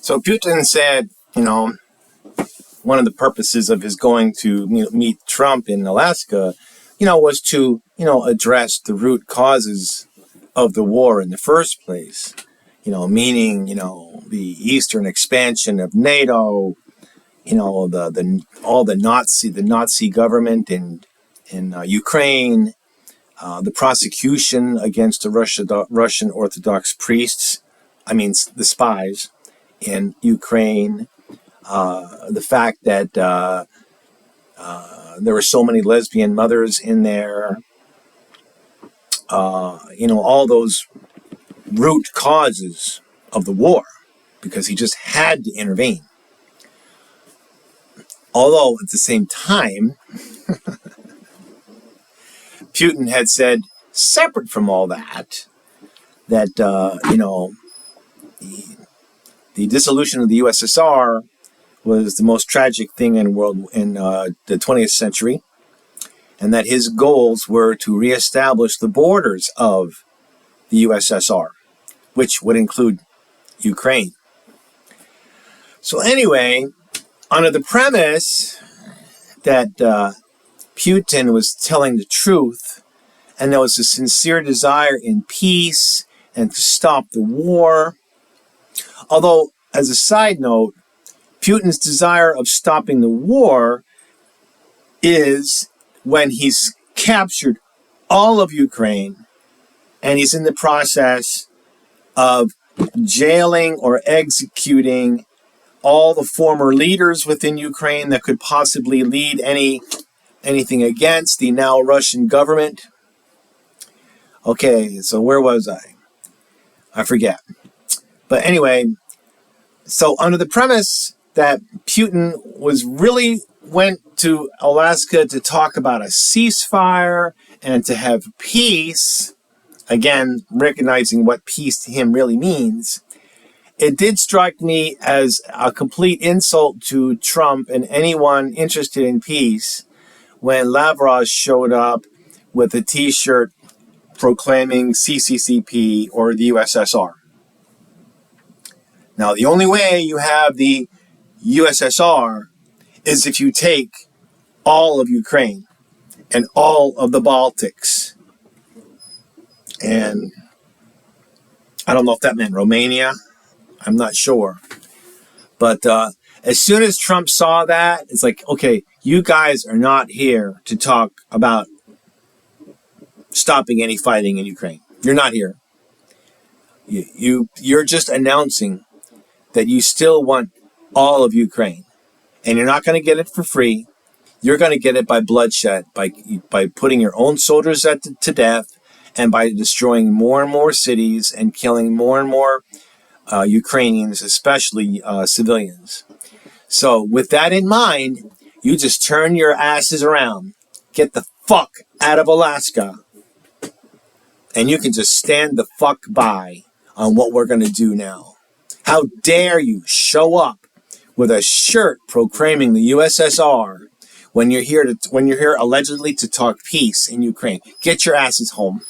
So Putin said, one of the purposes of his going to meet Trump in Alaska, was to, address the root causes of the war in the first place. Meaning, the eastern expansion of NATO, the Nazi government in Ukraine, the prosecution against the Russian Orthodox priests, the spies in Ukraine, the fact that there were so many lesbian mothers in there, all those root causes of the war, because he just had to intervene. Although at the same time, Putin had said, separate from all that, the dissolution of the USSR was the most tragic thing in the 20th century, and that his goals were to reestablish the borders of the USSR, which would include Ukraine. So anyway, under the premise that Putin was telling the truth, and there was a sincere desire in peace and to stop the war, although, as a side note, Putin's desire of stopping the war is when he's captured all of Ukraine and he's in the process of jailing or executing all the former leaders within Ukraine that could possibly lead anything against the now Russian government. Okay, so where was I? I forget. But anyway, so under the premise that Putin went to Alaska to talk about a ceasefire and to have peace, again, recognizing what peace to him really means, it did strike me as a complete insult to Trump and anyone interested in peace when Lavrov showed up with a T-shirt proclaiming CCCP or the USSR. Now, the only way you have the USSR is if you take all of Ukraine and all of the Baltics. And I don't know if that meant Romania. I'm not sure. But as soon as Trump saw that, it's like, okay, you guys are not here to talk about stopping any fighting in Ukraine. You're not here. You're just announcing that you still want all of Ukraine. And you're not going to get it for free. You're going to get it by bloodshed, by putting your own soldiers to death, and by destroying more and more cities and killing more and more Ukrainians, especially civilians. So with that in mind, you just turn your asses around. Get the fuck out of Alaska. And you can just stand the fuck by on what we're going to do now. How dare you show up with a shirt proclaiming the USSR when you're here allegedly to talk peace in Ukraine? Get your asses home.